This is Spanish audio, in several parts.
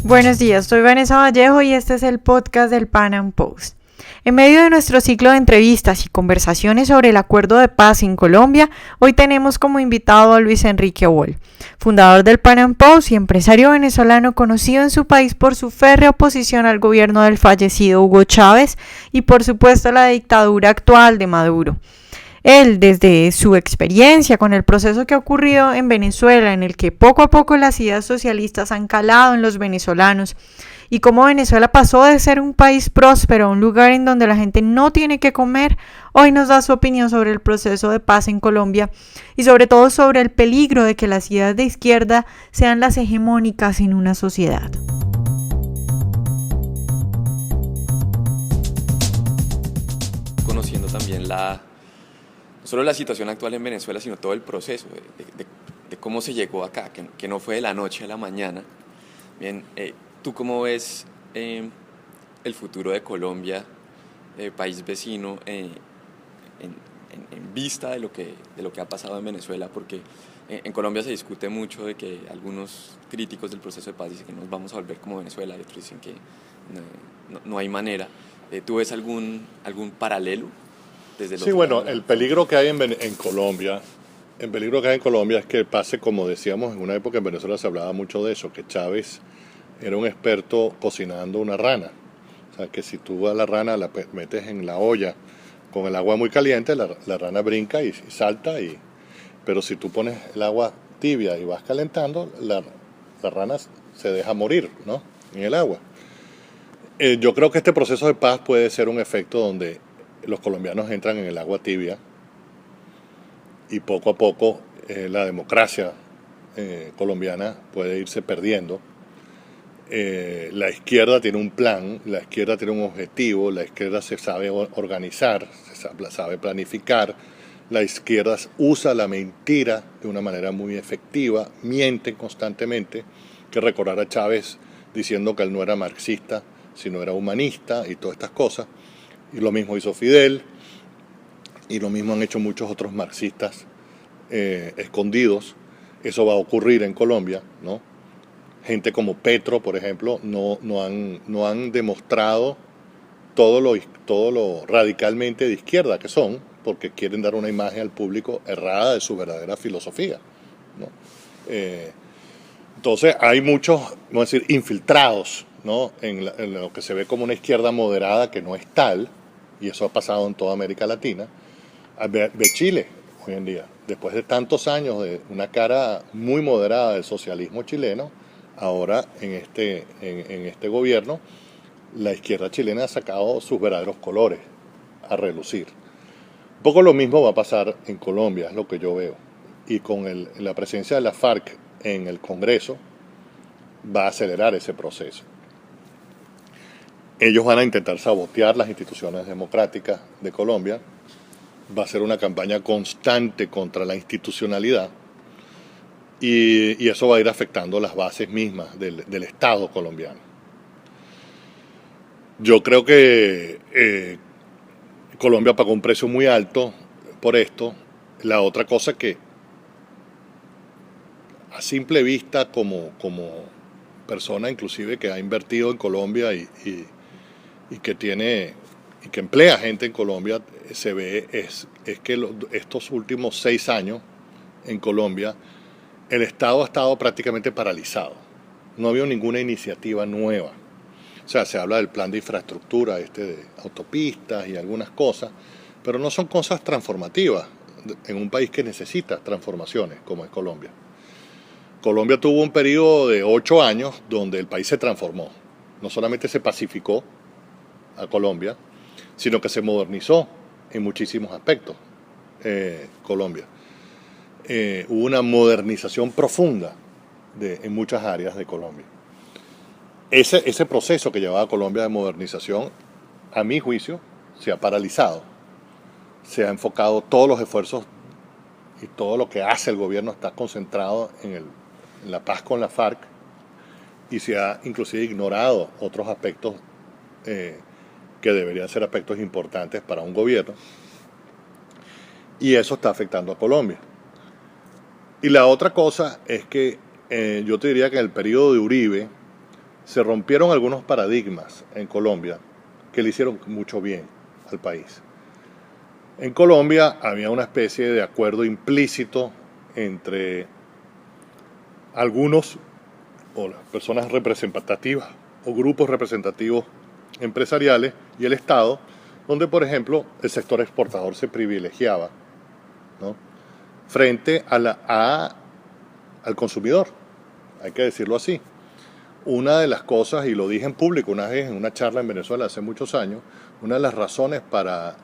Buenos días, soy Vanessa Vallejo y este es el podcast del Pan Am Post. En medio de nuestro ciclo de entrevistas y conversaciones sobre el acuerdo de paz en Colombia, hoy tenemos como invitado a Luis Enrique Wall, fundador del Pan Am Post y empresario venezolano conocido en su país por su férrea oposición al gobierno del fallecido Hugo Chávez y por supuesto la dictadura actual de Maduro. Él, desde su experiencia con el proceso que ha ocurrido en Venezuela, en el que poco a poco las ideas socialistas han calado en los venezolanos, y cómo Venezuela pasó de ser un país próspero a un lugar en donde la gente no tiene que comer, hoy nos da su opinión sobre el proceso de paz en Colombia y sobre todo sobre el peligro de que las ideas de izquierda sean las hegemónicas en una sociedad. Conociendo también no solo la situación actual en Venezuela, sino todo el proceso de cómo se llegó acá, que no fue de la noche a la mañana. Bien, ¿tú cómo ves el futuro de Colombia, país vecino, en vista de lo que ha pasado en Venezuela? Porque en Colombia se discute mucho de que algunos críticos del proceso de paz dicen que nos vamos a volver como Venezuela y otros dicen que no hay manera. ¿Tú ves algún paralelo? Sí, bueno, el peligro que hay en Colombia, es que pase, como decíamos, en una época en Venezuela se hablaba mucho de eso, que Chávez era un experto cocinando una rana. O sea, que si tú a la rana la metes en la olla con el agua muy caliente, la rana brinca y salta, pero si tú pones el agua tibia y vas calentando, la rana se deja morir, ¿no?, en el agua. Yo creo que este proceso de paz puede ser un efecto donde los colombianos entran en el agua tibia y poco a poco la democracia colombiana puede irse perdiendo. La izquierda tiene un plan, la izquierda tiene un objetivo, la izquierda se sabe organizar, sabe planificar, la izquierda usa la mentira de una manera muy efectiva, mienten constantemente, que recordar a Chávez diciendo que él no era marxista, sino era humanista y todas estas cosas. Y lo mismo hizo Fidel, y lo mismo han hecho muchos otros marxistas escondidos. Eso va a ocurrir en Colombia, ¿no? Gente como Petro, por ejemplo, no han demostrado todo lo radicalmente de izquierda que son, porque quieren dar una imagen al público errada de su verdadera filosofía, ¿no? Entonces hay muchos, vamos a decir, infiltrados, ¿no?, en lo que se ve como una izquierda moderada, que no es tal, y eso ha pasado en toda América Latina. Ve Chile hoy en día, después de tantos años de una cara muy moderada del socialismo chileno, ahora en este gobierno, la izquierda chilena ha sacado sus verdaderos colores a relucir. Un poco lo mismo va a pasar en Colombia, es lo que yo veo. Y con la presencia de la FARC en el Congreso, va a acelerar ese proceso. Ellos van a intentar sabotear las instituciones democráticas de Colombia. Va a ser una campaña constante contra la institucionalidad. Y eso va a ir afectando las bases mismas del Estado colombiano. Yo creo que Colombia pagó un precio muy alto por esto. La otra cosa que a simple vista, como persona inclusive que ha invertido en Colombia y que emplea gente en Colombia, se ve es que estos últimos 6 años en Colombia el Estado ha estado prácticamente paralizado. No ha habido ninguna iniciativa nueva. O sea, se habla del plan de infraestructura, de autopistas y algunas cosas, pero no son cosas transformativas en un país que necesita transformaciones como es Colombia. Colombia tuvo un periodo de 8 años donde el país se transformó. No solamente se pacificó a Colombia, sino que se modernizó en muchísimos aspectos. Colombia. Hubo una modernización profunda en muchas áreas de Colombia. Ese proceso que llevaba Colombia de modernización, a mi juicio, se ha paralizado. Se ha enfocado todos los esfuerzos y todo lo que hace el gobierno está concentrado en la paz con la FARC, y se ha inclusive ignorado otros aspectos que deberían ser aspectos importantes para un gobierno, y eso está afectando a Colombia. Y la otra cosa es que yo te diría que en el periodo de Uribe se rompieron algunos paradigmas en Colombia que le hicieron mucho bien al país. En Colombia había una especie de acuerdo implícito entre algunos o las personas representativas o grupos representativos empresariales y el Estado, donde por ejemplo el sector exportador se privilegiaba, ¿no?, frente al consumidor, hay que decirlo así. Una de las cosas, y lo dije en público una vez en una charla en Venezuela hace muchos años, una de las razones para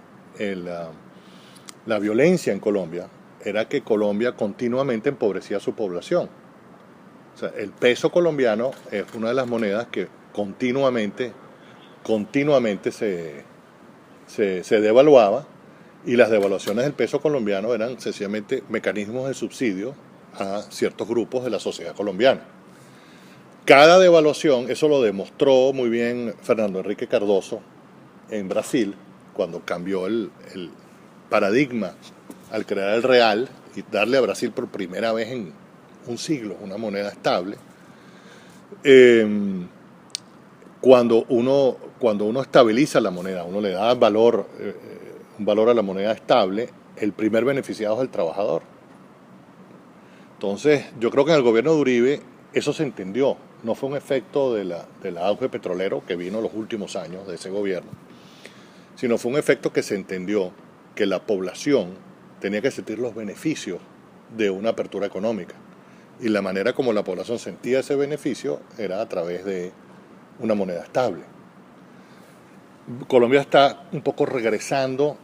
la violencia en Colombia era que Colombia continuamente empobrecía a su población. O sea, el peso colombiano es una de las monedas que continuamente se devaluaba, y las devaluaciones del peso colombiano eran sencillamente mecanismos de subsidio a ciertos grupos de la sociedad colombiana. Cada devaluación, eso lo demostró muy bien Fernando Henrique Cardoso en Brasil, cuando cambió el paradigma al crear el real y darle a Brasil por primera vez en un siglo una moneda estable. Cuando uno estabiliza la moneda, uno le da un valor a la moneda estable, el primer beneficiado es el trabajador. Entonces, yo creo que en el gobierno de Uribe eso se entendió. No fue un efecto del auge petrolero que vino en los últimos años de ese gobierno, sino fue un efecto que se entendió que la población tenía que sentir los beneficios de una apertura económica. Y la manera como la población sentía ese beneficio era a través de una moneda estable. Colombia está un poco regresando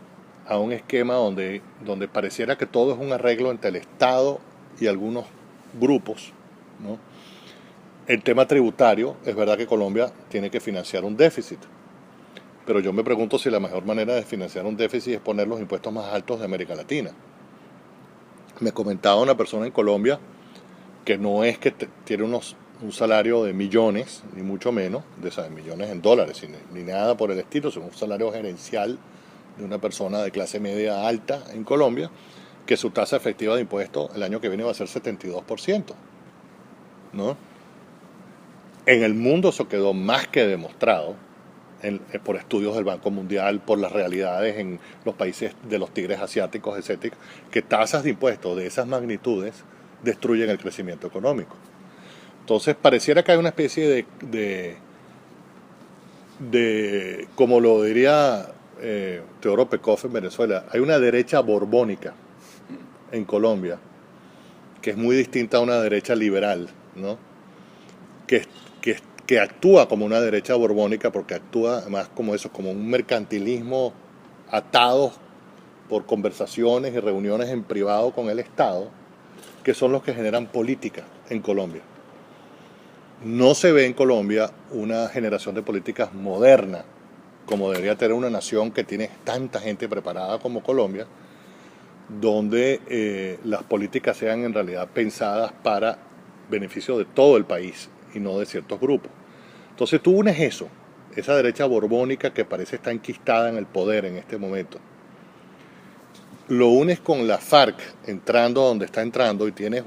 a un esquema donde pareciera que todo es un arreglo entre el Estado y algunos grupos, ¿no? El tema tributario, es verdad que Colombia tiene que financiar un déficit, pero yo me pregunto si la mejor manera de financiar un déficit es poner los impuestos más altos de América Latina. Me comentaba una persona en Colombia que no es que tiene un salario de millones, ni mucho menos, de millones en dólares, ni nada por el estilo, sino un salario gerencial de una persona de clase media alta en Colombia, que su tasa efectiva de impuestos el año que viene va a ser 72%, ¿no? En el mundo eso quedó más que demostrado por estudios del Banco Mundial, por las realidades en los países de los tigres asiáticos, etcétera, que tasas de impuestos de esas magnitudes destruyen el crecimiento económico. Entonces pareciera que hay una especie de como lo diría Teodoro Pekov en Venezuela, hay una derecha borbónica en Colombia que es muy distinta a una derecha liberal, ¿no? Que actúa como una derecha borbónica porque actúa más como eso, como un mercantilismo atado por conversaciones y reuniones en privado con el Estado, que son los que generan política en Colombia. No se ve en Colombia una generación de políticas moderna, como debería tener una nación que tiene tanta gente preparada como Colombia, donde las políticas sean en realidad pensadas para beneficio de todo el país y no de ciertos grupos. Entonces tú unes eso, esa derecha borbónica que parece estar enquistada en el poder en este momento, lo unes con la FARC entrando donde está entrando y tienes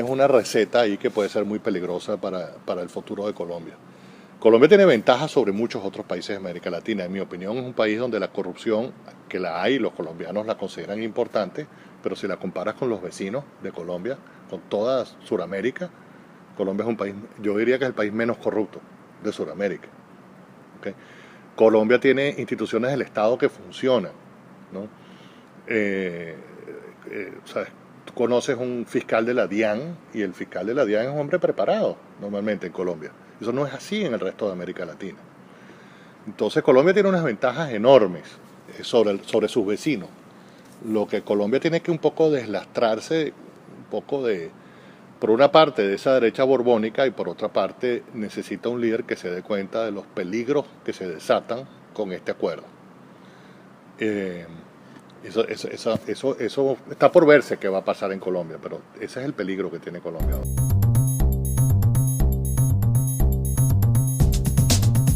una receta ahí que puede ser muy peligrosa para el futuro de Colombia. Colombia tiene ventajas sobre muchos otros países de América Latina. En mi opinión, es un país donde la corrupción, que la hay, los colombianos la consideran importante, pero si la comparas con los vecinos de Colombia, con toda Sudamérica, Colombia es un país, yo diría que es el país menos corrupto de Sudamérica. ¿Okay? Colombia tiene instituciones del Estado que funcionan, ¿no? ¿Sabes? Tú conoces un fiscal de la DIAN y el fiscal de la DIAN es un hombre preparado normalmente en Colombia. Eso no es así en el resto de América Latina. Entonces Colombia tiene unas ventajas enormes sobre sus vecinos. Lo que Colombia tiene que un poco deslastrarse, un poco por una parte de esa derecha borbónica y por otra parte necesita un líder que se dé cuenta de los peligros que se desatan con este acuerdo. Eso está por verse qué va a pasar en Colombia, pero ese es el peligro que tiene Colombia.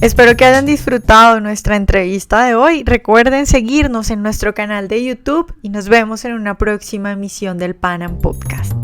Espero que hayan disfrutado nuestra entrevista de hoy. Recuerden seguirnos en nuestro canal de YouTube y nos vemos en una próxima emisión del Pan Am Podcast.